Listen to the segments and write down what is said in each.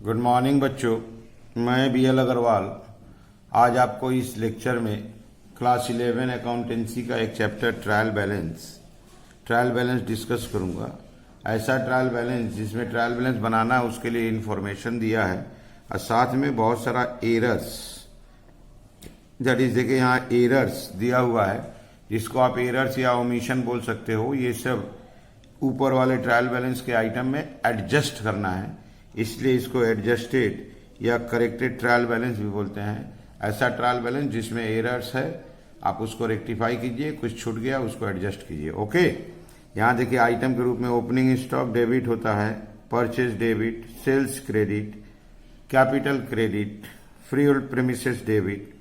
Good morning बच्चों, मैं B L Agarwal आज आपको इस लेक्चर में क्लास 11 अकाउंटेंसी का एक चैप्टर ट्रायल बैलेंस डिस्कस करूंगा। ऐसा ट्रायल बैलेंस जिसमें ट्रायल बैलेंस बनाना है उसके लिए इंफॉर्मेशन दिया है और साथ में बहुत सारा एरर्स, दैट इज देखिए यहाँ एरर्स दिया हुआ है जिसको आप एरर्स या ओमिशन बोल सकते हो। ये सब ऊपर वाले ट्रायल बैलेंस के आइटम में एडजस्ट करना है, इसलिए इसको एडजस्टेड या करेक्टेड ट्रायल बैलेंस भी बोलते हैं। ऐसा ट्रायल बैलेंस जिसमें एरर्स है आप उसको रेक्टिफाई कीजिए, कुछ छूट गया उसको एडजस्ट कीजिए। ओके, यहाँ देखिए आइटम के रूप में ओपनिंग स्टॉक डेबिट होता है, purchase debit, sales credit, capital credit, freehold premises debit,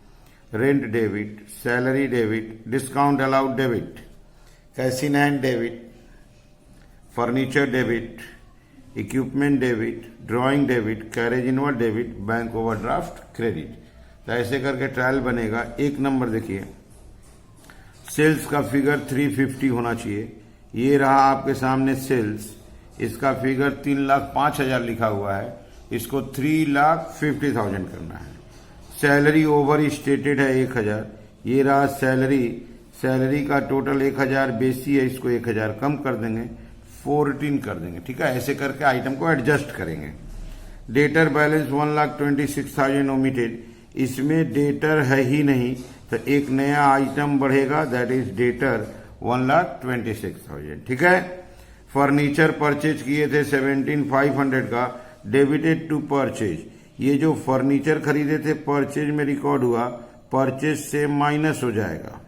rent debit, salary debit, discount allowed debit, cash in hand debit, furniture debit, equipment debit, drawing debit, carriage inward debit, bank overdraft credit. तो ऐसे करके trial बनेगा। एक number देखिए, sales का figure 350 होना चाहिए। ये रहा आपके सामने सेल्स, इसका फिगर 3,05,000 लिखा हुआ है, इसको 3,50,000 करना है। सैलरी ओवर स्टेटेड है 1,000, ये रहा सैलरी का टोटल 1,000 बेसी है, इसको 1,000 कम कर देंगे, 14 कर देंगे। ठीक है, ऐसे करके आइटम को एडजस्ट करेंगे। डेटर बैलेंस 1,26,000 ओमिटेड, इसमें डेटर है ही नहीं तो एक नया आइटम बढ़ेगा, दैट इज डेटर 1,26,000। ठीक है, फर्नीचर परचेज किए थे 17,500 का, डेबिटेड टू परचेज। ये जो फर्नीचर खरीदे थे परचेज में रिकॉर्ड हुआ, परचेज से माइनस हो जाएगा।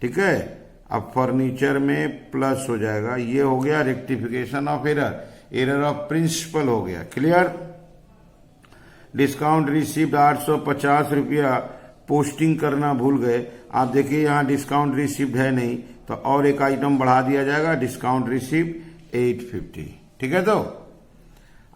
ठीक है, अब फर्नीचर में प्लस हो जाएगा। ये हो गया rectification of error of principle हो गया। क्लियर। डिस्काउंट रिसीव्ड 850 रुपया पोस्टिंग करना भूल गए। आप देखिए यहाँ डिस्काउंट रिसीव्ड है नहीं तो और एक आइटम बढ़ा दिया जाएगा, डिस्काउंट रिसीव्ड 850। ठीक है, तो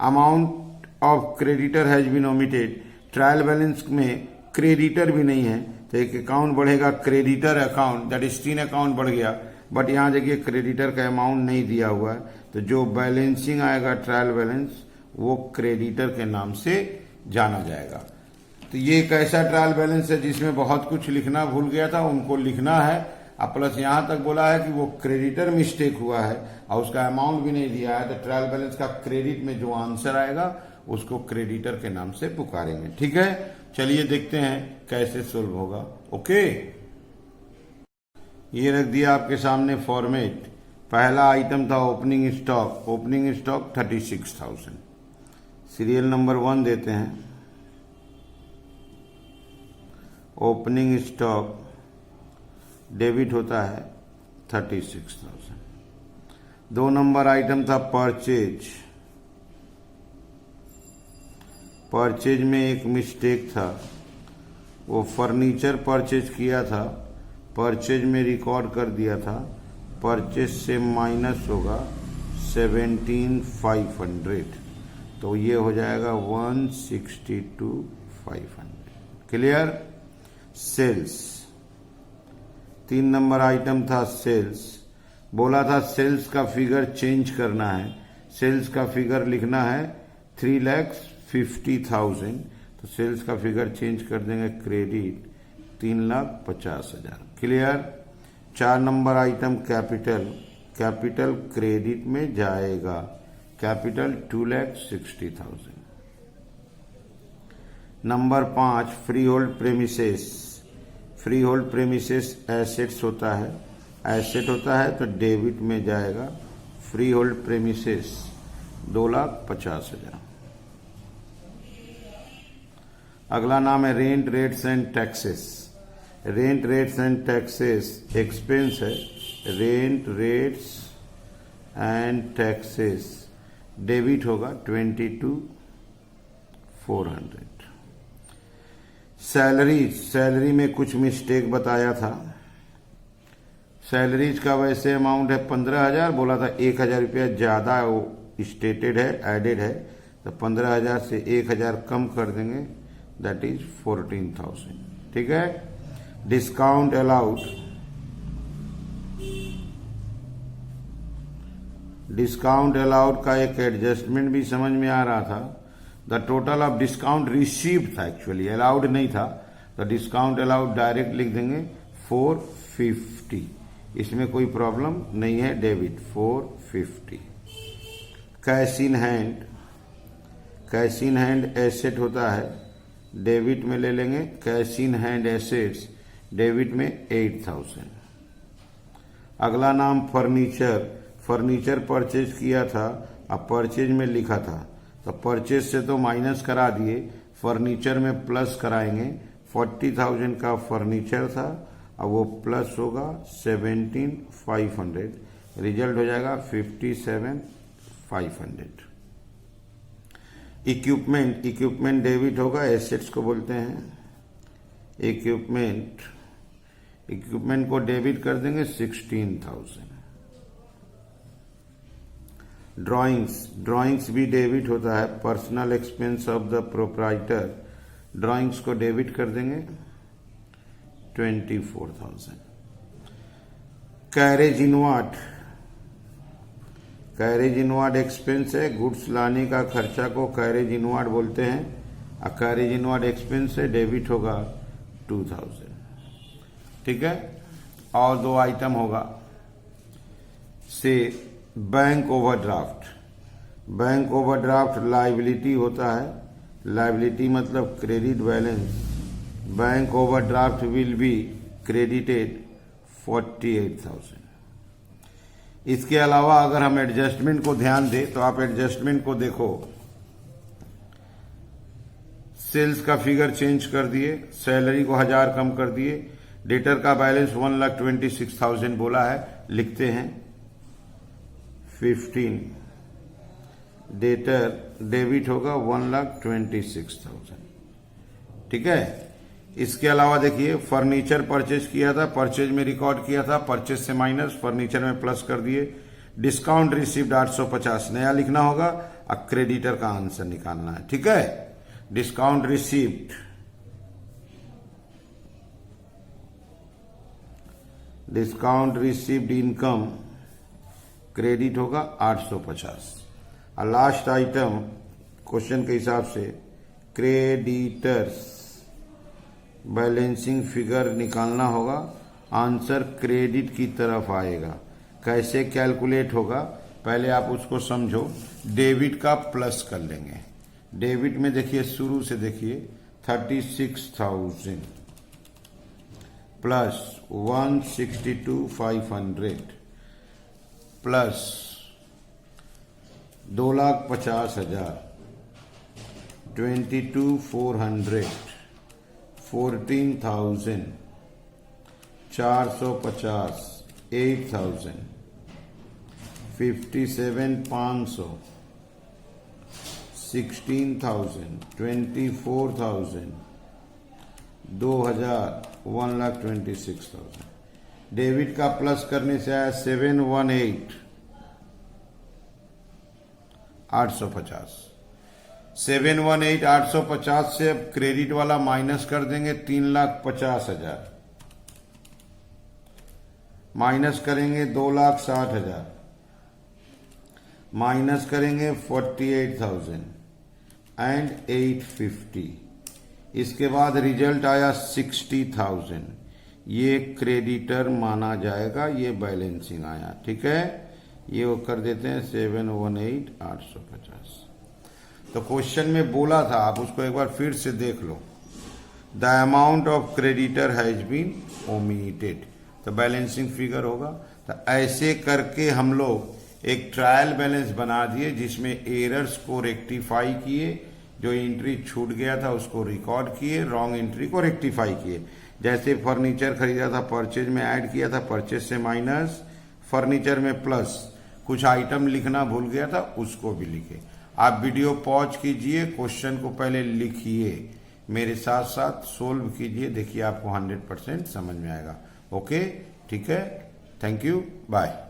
amount of creditor has been omitted. Trial balance में क्रेडिटर भी नहीं है तो एक अकाउंट बढ़ेगा, creditor account, that is 3 account बढ़ गया। बट यहाँ देखिए क्रेडिटर का अमाउंट नहीं दिया हुआ है, तो जो बैलेंसिंग आएगा ट्रायल बैलेंस वो क्रेडिटर के नाम से जाना जाएगा। तो ये एक ऐसा ट्रायल बैलेंस है जिसमें बहुत कुछ लिखना भूल गया था, उनको लिखना है। अब प्लस यहाँ तक बोला है कि वो क्रेडिटर मिस्टेक हुआ है और उसका अमाउंट भी नहीं दिया है, तो ट्रायल बैलेंस का क्रेडिट में जो आंसर आएगा उसको क्रेडिटर के नाम से पुकारेंगे। ठीक है, चलिए देखते हैं कैसे सोल्व होगा। ओके, ये रख दिया आपके सामने फॉर्मेट। पहला आइटम था ओपनिंग स्टॉक 36,000। सीरियल नंबर 1 देते हैं, ओपनिंग स्टॉक डेबिट होता है 36,000। 2 नंबर आइटम था परचेज में एक मिस्टेक था, वो फर्नीचर परचेज किया था, परचेज में रिकॉर्ड कर दिया था, परचेज से माइनस होगा 17,500, तो ये हो जाएगा 162,500। क्लियर। सेल्स, 3 नंबर आइटम था सेल्स, बोला था सेल्स का फिगर चेंज करना है, सेल्स का फिगर लिखना है 3,50,000, तो सेल्स का फिगर चेंज कर देंगे credit 3,50,000। Clear. 4 number item capital credit में जाएगा, capital 2,60,000। Number 5 free hold premises assets होता है, एसेट होता है तो डेबिट में जाएगा, फ्री होल्ड प्रेमिसेस 2,50,000। अगला नाम है rent rates and taxes. Rent rates and taxes expense है, rent rates and taxes debit होगा 22,400। सैलरी में कुछ मिस्टेक बताया था, सैलरीज का वैसे अमाउंट है 15,000, बोला था 1,000 रुपया ज्यादा वो स्टेटेड है, एडेड है, तो 15,000 से 1,000 कम कर देंगे, दैट इज 14,000। ठीक है। डिस्काउंट अलाउड का एक एडजस्टमेंट भी समझ में आ रहा था, the total of discount received था, एक्चुअली अलाउड नहीं था, तो डिस्काउंट अलाउड डायरेक्ट लिख देंगे 450, इसमें कोई प्रॉब्लम नहीं है, debit 450। Cash in hand, cash in hand asset होता है, डेबिट में ले लेंगे, cash in hand assets debit में 8000। अगला नाम फर्नीचर, फर्नीचर परचेज किया था, अब परचेज में लिखा था तो परचेज से तो माइनस करा दिए, फर्नीचर में प्लस कराएंगे। 40,000 का फर्नीचर था, अब वो प्लस होगा 17,500, रिजल्ट हो जाएगा 57,500। इक्विपमेंट, इक्विपमेंट डेबिट होगा, एसेट्स को बोलते हैं इक्विपमेंट, इक्विपमेंट को डेबिट कर देंगे 16,000। ड्राइंग्स, ड्राइंग्स भी डेबिट होता है, personal expense of the proprietor, drawings को डेबिट कर देंगे 24,000। Carriage inward, carriage inward expense है, गुड्स लाने का खर्चा को कैरेज इनवार्ड बोलते हैं, और कैरेज इनवार्ड एक्सपेंस है, डेबिट होगा 2000। ठीक है, और दो आइटम होगा से bank overdraft, bank overdraft liability होता है, लायबिलिटी मतलब credit balance, bank overdraft will be credited 48,000। इसके अलावा अगर हम एडजस्टमेंट को ध्यान दें तो आप एडजस्टमेंट को देखो, सेल्स का फिगर चेंज कर दिए, सैलरी को 1000 कम कर दिए, डेटर का बैलेंस 1,26,000 बोला है, लिखते हैं 15, डेटर डेबिट होगा 1,26,000। ठीक है, इसके अलावा देखिए फर्नीचर परचेज किया था, परचेज में रिकॉर्ड किया था, परचेज से माइनस, फर्नीचर में प्लस कर दिए, डिस्काउंट रिसीव्ड 850 नया लिखना होगा, अब क्रेडिटर का आंसर निकालना है। ठीक है, discount received, discount received income credit होगा 850। और लास्ट आइटम क्वेश्चन के हिसाब से क्रेडिटर्स बैलेंसिंग फिगर निकालना होगा, आंसर क्रेडिट की तरफ आएगा। कैसे कैलकुलेट होगा, पहले आप उसको समझो, डेबिट का प्लस कर लेंगे, डेबिट में देखिए शुरू से देखिए 36,000 प्लस 162,500 प्लस 2,50,000 22,400 14,000 450 8,000 57,500 16,000 24,000 2,000 1,26,000। डेबिट का प्लस करने से आया 718,850। 718,850 से अब क्रेडिट वाला माइनस कर देंगे 3,50,000, माइनस करेंगे 2,60,000, माइनस करेंगे 48,000 एंड 850। इसके बाद रिजल्ट आया 60,000, ये क्रेडिटर माना जाएगा, ये बैलेंसिंग आया। ठीक है, ये वो कर देते हैं 718,850। तो क्वेश्चन में बोला था, आप उसको एक बार फिर से देख लो, the amount of creditor has been omitted, तो बैलेंसिंग फिगर होगा। तो ऐसे करके हम लोग एक ट्रायल बैलेंस बना दिए जिसमें एरर्स को रेक्टिफाई किए, जो एंट्री छूट गया था उसको रिकॉर्ड किए, रॉन्ग एंट्री को रेक्टिफाई किए। जैसे फर्नीचर खरीदा था, परचेज में ऐड किया था, परचेज से माइनस, फर्नीचर में प्लस, कुछ आइटम लिखना भूल गया था उसको भी लिखे। आप वीडियो पॉज कीजिए, क्वेश्चन को पहले लिखिए, मेरे साथ साथ सोल्व कीजिए, देखिए आपको 100% समझ में आएगा। ओके, ठीक है, थैंक यू, बाय।